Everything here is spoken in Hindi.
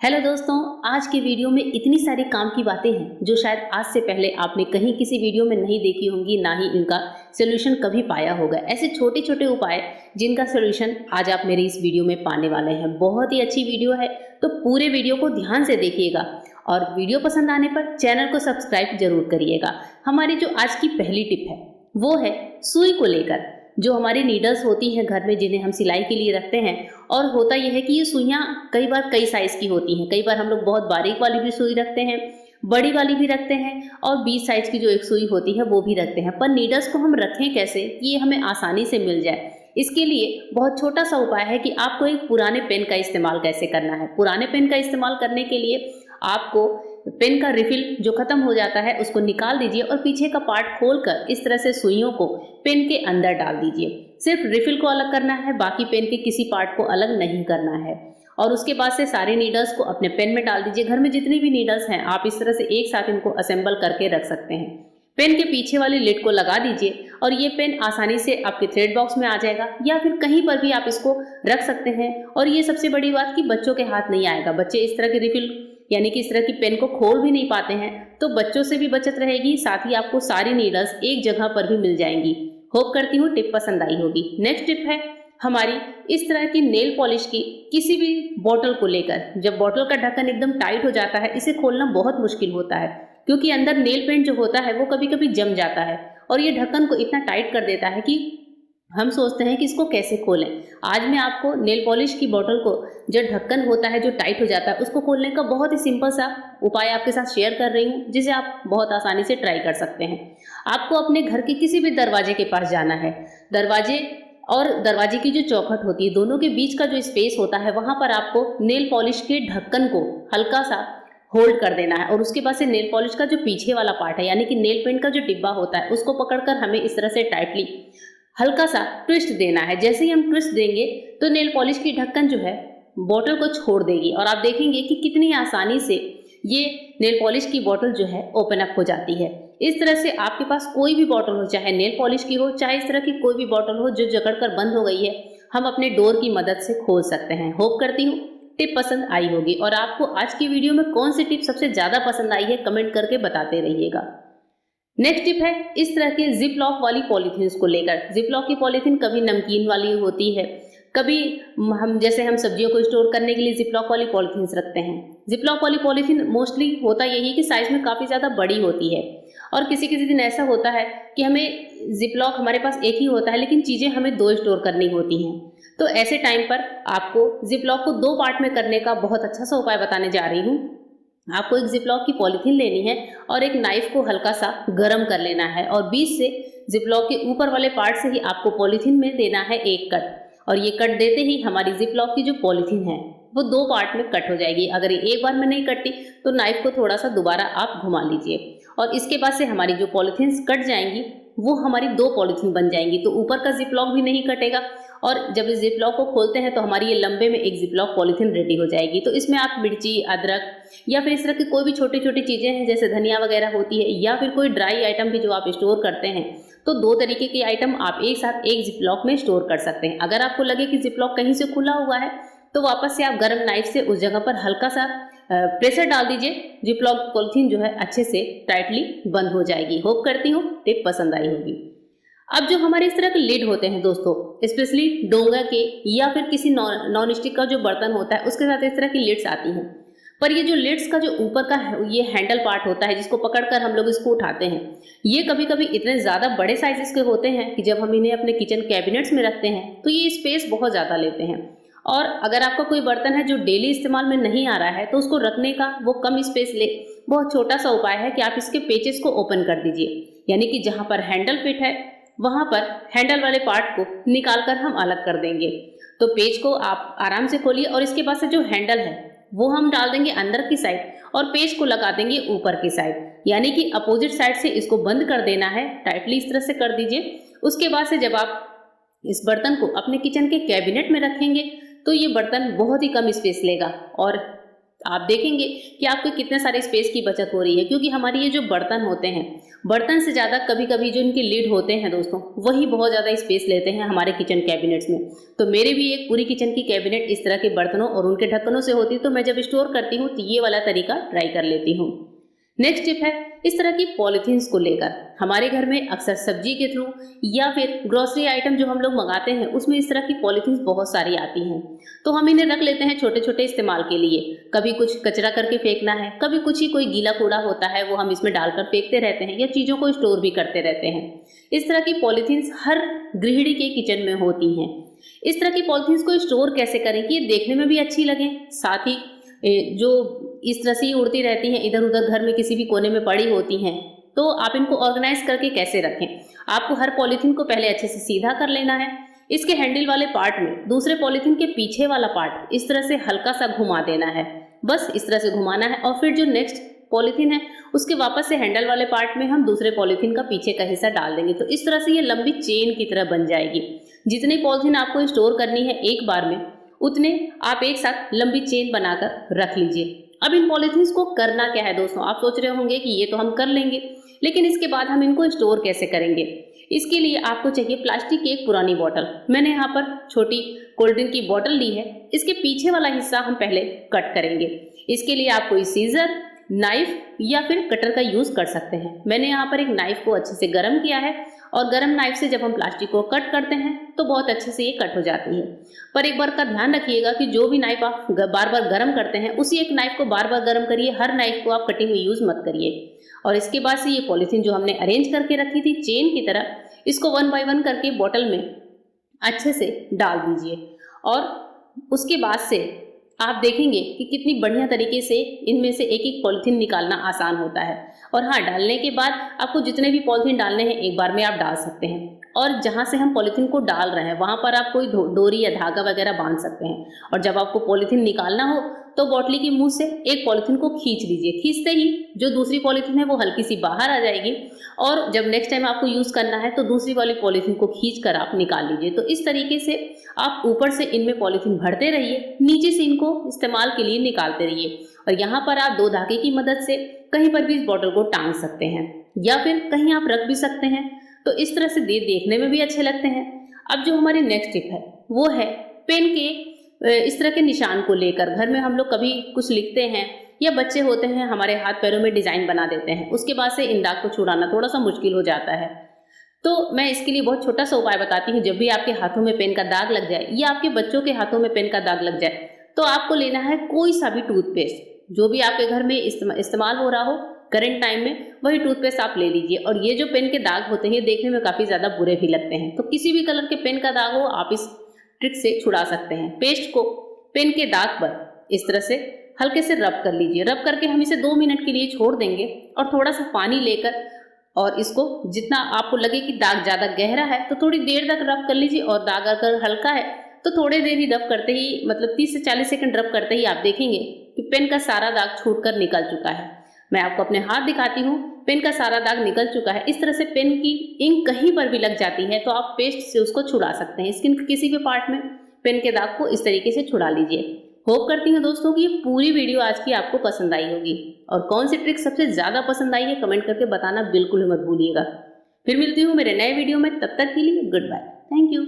हेलो दोस्तों, आज के वीडियो में इतनी सारी काम की बातें हैं जो शायद आज से पहले आपने कहीं किसी वीडियो में नहीं देखी होंगी, ना ही इनका सोल्यूशन कभी पाया होगा। ऐसे छोटे छोटे उपाय जिनका सोल्यूशन आज आप मेरी इस वीडियो में पाने वाले हैं। बहुत ही अच्छी वीडियो है, तो पूरे वीडियो को ध्यान से देखिएगा और वीडियो पसंद आने पर चैनल को सब्सक्राइब जरूर करिएगा। हमारी जो आज की पहली टिप है वो है सुई को लेकर। जो हमारी नीडल्स होती हैं घर में, जिन्हें हम सिलाई के लिए रखते हैं, और होता यह है कि ये सुइयां कई बार कई साइज की होती हैं। कई बार हम लोग बहुत बारीक वाली भी सुई रखते हैं, बड़ी वाली भी रखते हैं, और 20 साइज की जो एक सुई होती है वो भी रखते हैं। पर नीडल्स को हम रखें कैसे कि ये हमें आसानी से मिल जाए? इसके लिए बहुत छोटा सा उपाय है कि आपको एक पुराने पेन का इस्तेमाल कैसे करना है। पुराने पेन का इस्तेमाल करने के लिए आपको पेन का रिफिल जो खत्म हो जाता है उसको निकाल दीजिए और पीछे का पार्ट खोलकर इस तरह से सुइयों को पेन के अंदर डाल दीजिए। सिर्फ रिफिल को अलग करना है, बाकी पेन के किसी पार्ट को अलग नहीं करना है। और उसके बाद से सारे नीडल्स को अपने पेन में डाल दीजिए। घर में जितनी भी नीडल्स हैं आप इस तरह से एक साथ इनको असेंबल करके रख सकते हैं। पेन के पीछे वाली लिड को लगा दीजिए और ये पेन आसानी से आपके थ्रेड बॉक्स में आ जाएगा, या फिर कहीं पर भी आप इसको रख सकते हैं। और ये सबसे बड़ी बात कि बच्चों के हाथ नहीं आएगा। बच्चे इस तरह के रिफिल यानी कि इस तरह की पेन को खोल भी नहीं पाते हैं, तो बच्चों से भी बचत रहेगी, साथ ही आपको सारी नीडल्स एक जगह पर भी मिल जाएंगी। होप करती हूँ टिप पसंद आई होगी। नेक्स्ट टिप है हमारी इस तरह की नेल पॉलिश की किसी भी बॉटल को लेकर। जब बॉटल का ढक्कन एकदम टाइट हो जाता है, इसे खोलना बहुत मुश्किल होता है, क्योंकि अंदर नेल पेंट जो होता है वो कभी कभी जम जाता है और ये ढक्कन को इतना टाइट कर देता है कि हम सोचते हैं कि इसको कैसे खोलें। आज मैं आपको नेल पॉलिश की बोतल को, जो ढक्कन होता है जो टाइट हो जाता है, उसको खोलने का बहुत ही सिंपल सा उपाय आपके साथ शेयर कर रही हूँ, जिसे आप बहुत आसानी से ट्राई कर सकते हैं। आपको अपने घर के किसी भी दरवाजे के पास जाना है। दरवाजे और दरवाजे की जो चौखट होती है, दोनों के बीच का जो स्पेस होता है, वहां पर आपको नेल पॉलिश के ढक्कन को हल्का सा होल्ड कर देना है। और उसके बाद से नेल पॉलिश का जो पीछे वाला पार्ट है, यानी कि नेल पेंट का जो डिब्बा होता है, उसको पकड़कर हमें इस तरह से टाइटली हल्का सा ट्विस्ट देना है। जैसे ही हम ट्विस्ट देंगे तो नेल पॉलिश की ढक्कन जो है बोतल को छोड़ देगी और आप देखेंगे कि कितनी आसानी से ये नेल पॉलिश की बोतल जो है ओपन अप हो जाती है। इस तरह से आपके पास कोई भी बोतल हो, चाहे नेल पॉलिश की हो, चाहे इस तरह की कोई भी बोतल हो जो जकड़कर बंद हो गई है, हम अपने डोर की मदद से खोल सकते हैं। होप करती हूँ टिप पसंद आई होगी। और आपको आज की वीडियो में कौन सी टिप सबसे ज्यादा पसंद आई है, कमेंट करके बताते रहिएगा। नेक्स्ट टिप है इस तरह के जिप लॉक वाली पॉलीथीन को लेकर। जिप लॉक की पॉलीथीन कभी नमकीन वाली होती है, कभी हम सब्जियों को स्टोर करने के लिए जिप लॉक वाली पॉलीथीन रखते हैं। जिप लॉक वाली पॉलीथीन मोस्टली होता यही कि साइज में काफ़ी ज़्यादा बड़ी होती है, और किसी किसी दिन ऐसा होता है कि हमें जिप लॉक हमारे पास एक ही होता है लेकिन चीज़ें हमें दो स्टोर करनी होती हैं। तो ऐसे टाइम पर आपको जिप लॉक को दो पार्ट में करने का बहुत अच्छा सा उपाय बताने जा रही हूँ। आपको एक जिपलॉक की पॉलीथीन लेनी है और एक नाइफ को हल्का सा गरम कर लेना है, और बीच से जिपलॉक के ऊपर वाले पार्ट से ही आपको पॉलीथीन में देना है एक कट। और ये कट देते ही हमारी जिपलॉक की जो पॉलीथीन है वो दो पार्ट में कट हो जाएगी। अगर ये एक बार में नहीं कटती तो नाइफ को थोड़ा सा दोबारा आप घुमा लीजिए, और इसके बाद से हमारी जो पॉलीथीन कट जाएंगी वो हमारी दो पॉलीथीन बन जाएंगी। तो ऊपर का जिपलॉक भी नहीं कटेगा, और जब इस जिपलॉक को खोलते हैं तो हमारी ये लंबे में एक जिपलॉक पॉलीथीन रेडी हो जाएगी। तो इसमें आप मिर्ची, अदरक या फिर इस तरह की कोई भी छोटी छोटी चीज़ें हैं जैसे धनिया वगैरह होती है, या फिर कोई ड्राई आइटम भी जो आप स्टोर करते हैं, तो दो तरीके के आइटम आप एक साथ एक जिपलॉक में स्टोर कर सकते हैं। अगर आपको लगे कि जिपलॉक कहीं से खुला हुआ है तो वापस से आप गर्म नाइफ से उस जगह पर हल्का सा प्रेशर डाल दीजिए। जिपलॉक पॉलीथीन जो है अच्छे से टाइटली बंद हो जाएगी। होप करती हूँ टिप पसंद आई होगी। अब जो हमारे इस तरह के लिड होते हैं दोस्तों, स्पेशली डोंगा के या फिर किसी नॉन स्टिक का जो बर्तन होता है उसके साथ इस तरह की लिड्स आती हैं। पर ये जो लिड्स का जो ऊपर का ये हैंडल पार्ट होता है जिसको पकड़कर हम लोग इसको उठाते हैं, ये कभी कभी इतने ज़्यादा बड़े साइजेस के होते हैं कि जब हम इन्हें अपने किचन कैबिनेट्स में रखते हैं तो ये स्पेस बहुत ज़्यादा लेते हैं। और अगर आपका कोई बर्तन है जो डेली इस्तेमाल में नहीं आ रहा है तो उसको रखने का वो कम स्पेस ले, बहुत छोटा सा उपाय है कि आप इसके पेचेस को ओपन कर दीजिए। यानी कि जहाँ पर हैंडल फिट है वहां पर हैंडल वाले पार्ट को निकालकर हम अलग कर देंगे। तो पेज को आप आराम से खोलिए और इसके पास से जो हैंडल है वो हम डाल देंगे अंदर की साइड और पेज को लगा देंगे ऊपर की साइड, यानी कि अपोजिट साइड से इसको बंद कर देना है। टाइटली इस तरह से कर दीजिए। उसके बाद से जब आप इस बर्तन को अपने किचन के कैबिनेट में रखेंगे तो ये बर्तन बहुत ही कम स्पेस लेगा और आप देखेंगे कि आपके कितने सारे स्पेस की बचत हो रही है, क्योंकि हमारे ये जो बर्तन होते हैं, बर्तन से ज़्यादा कभी कभी जो इनके लिड होते हैं दोस्तों, वही बहुत ज़्यादा स्पेस लेते हैं हमारे किचन कैबिनेट्स में। तो मेरे भी एक पूरी किचन की कैबिनेट इस तरह के बर्तनों और उनके ढक्कनों से होती है, तो मैं जब स्टोर करती हूँ तो ये वाला तरीका ट्राई कर लेती हूँ। नेक्स्ट टिप है इस तरह की पॉलिथीन्स को लेकर। हमारे घर में अक्सर सब्जी के थ्रू या फिर ग्रोसरी आइटम जो हम लोग मंगाते हैं उसमें इस तरह की पॉलिथीन्स बहुत सारी आती हैं, तो हम इन्हें रख लेते हैं छोटे छोटे इस्तेमाल के लिए। कभी कुछ कचरा करके फेंकना है, कभी कुछ ही कोई गीला कूड़ा होता है वो हम इसमें डालकर फेंकते रहते हैं या चीज़ों को स्टोर भी करते रहते हैं। इस तरह की पॉलिथीन्स हर गृहिणी के किचन में होती हैं। इस तरह की पॉलिथीन्स को स्टोर कैसे करें कि ये देखने में भी अच्छी लगे, साथ ही जो इस तरह से उड़ती रहती हैं इधर उधर घर में किसी भी कोने में पड़ी होती हैं, तो आप इनको ऑर्गेनाइज करके कैसे रखें। आपको हर पॉलीथीन को पहले अच्छे से सीधा कर लेना है। इसके हैंडल वाले पार्ट में दूसरे पॉलीथीन के पीछे वाला पार्ट इस तरह से हल्का सा घुमा देना है, बस इस तरह से घुमाना है। और फिर जो नेक्स्ट पॉलीथीन है उसके वापस से हैंडल वाले पार्ट में हम दूसरे पॉलीथीन का पीछे का हिस्सा डाल देंगे, तो इस तरह से ये लंबी चेन की तरह बन जाएगी। जितनी पॉलीथीन आपको स्टोर करनी है एक बार में, उतने आप एक साथ लंबी चेन बनाकर रख लीजिए। अब इन पॉलीथीन्स को करना क्या है दोस्तों, आप सोच रहे होंगे कि ये तो हम कर लेंगे, लेकिन इसके बाद हम इनको स्टोर कैसे करेंगे। इसके लिए आपको चाहिए प्लास्टिक की एक पुरानी बॉटल। मैंने यहाँ पर छोटी कोल्ड ड्रिंक की बॉटल ली है, इसके पीछे वाला हिस्सा हम पहले कट करेंगे। इसके लिए आप कोई सीजर, नाइफ या फिर कटर का यूज कर सकते हैं। मैंने यहाँ पर एक नाइफ को अच्छे से गर्म किया है और गर्म नाइफ से जब हम प्लास्टिक को कट करते हैं तो बहुत अच्छे से ये कट हो जाती है। पर एक बार का ध्यान रखिएगा कि जो भी नाइफ आप बार बार गर्म करते हैं उसी एक नाइफ को बार बार गर्म करिए, हर नाइफ को आप कटिंग में यूज मत करिए। और इसके बाद से ये पॉलीथीन जो हमने अरेंज करके रखी थी चेन की तरह, इसको 1 बाय 1 करके बॉटल में अच्छे से डाल दीजिए। और उसके बाद से आप देखेंगे कि कितनी बढ़िया तरीके से इनमें से एक एक पॉलीथीन निकालना आसान होता है। और हाँ, डालने के बाद आपको जितने भी पॉलीथीन डालने हैं एक बार में आप डाल सकते हैं। और जहाँ से हम पॉलीथीन को डाल रहे हैं वहाँ पर आप कोई डोरी या धागा वगैरह बांध सकते हैं। और जब आपको पॉलीथीन निकालना हो तो बॉटली के मुंह से एक पॉलीथीन को खींच लीजिए। खींचते ही जो दूसरी पॉलीथीन है वो हल्की सी बाहर आ जाएगी, और जब नेक्स्ट टाइम आपको यूज़ करना है तो दूसरी वाली पॉलीथीन को खींच कर आप निकाल लीजिए। तो इस तरीके से आप ऊपर से इनमें पॉलीथीन भरते रहिए, नीचे से इनको इस्तेमाल के लिए निकालते रहिए। और यहाँ पर आप 2 धागे की मदद से कहीं पर भी इस बॉटल को टांग सकते हैं या फिर कहीं आप रख भी सकते हैं, तो इस तरह से देखने में भी अच्छे लगते हैं। अब जो हमारी नेक्स्ट टिप है वो है पेन के इस तरह के निशान को लेकर। घर में हम लोग कभी कुछ लिखते हैं या बच्चे होते हैं हमारे हाथ पैरों में डिजाइन बना देते हैं, उसके बाद से इन दाग को छुड़ाना थोड़ा सा मुश्किल हो जाता है। तो मैं इसके लिए बहुत छोटा सा उपाय बताती हूँ। जब भी आपके हाथों में पेन का दाग लग जाए या आपके बच्चों के हाथों में पेन का दाग लग जाए तो आपको लेना है कोई सा भी टूथपेस्ट, जो भी आपके घर में इस्तेमाल हो रहा हो करंट टाइम में, वही टूथपेस्ट आप ले लीजिए। और ये जो पेन के दाग होते हैं देखने में काफ़ी ज़्यादा बुरे भी लगते हैं, तो किसी भी कलर के पेन का दाग हो आप इस ट्रिक से छुड़ा सकते हैं। पेस्ट को पेन के दाग पर इस तरह से हल्के से रब कर लीजिए। रब करके हम इसे 2 मिनट के लिए छोड़ देंगे और थोड़ा सा पानी लेकर, और इसको जितना आपको लगे कि दाग ज़्यादा गहरा है तो थोड़ी देर तक रब कर लीजिए, और दाग अगर हल्का है तो थोड़ी देर ही रब करते ही, मतलब 30 से 40 सेकंड रब करते ही आप देखेंगे कि पेन का सारा दाग छूटकर निकल चुका है। मैं आपको अपने हाथ दिखाती हूँ, पेन का सारा दाग निकल चुका है। इस तरह से पेन की इंक कहीं पर भी लग जाती है तो आप पेस्ट से उसको छुड़ा सकते हैं। स्किन के किसी भी पार्ट में पेन के दाग को इस तरीके से छुड़ा लीजिए। होप करती हूँ दोस्तों कि ये पूरी वीडियो आज की आपको पसंद आई होगी, और कौन सी ट्रिक सबसे ज़्यादा पसंद आई है कमेंट करके बताना बिल्कुल मत भूलिएगा। फिर मिलती हूँ मेरे नए वीडियो में, तब तक के लिए गुड बाय, थैंक यू।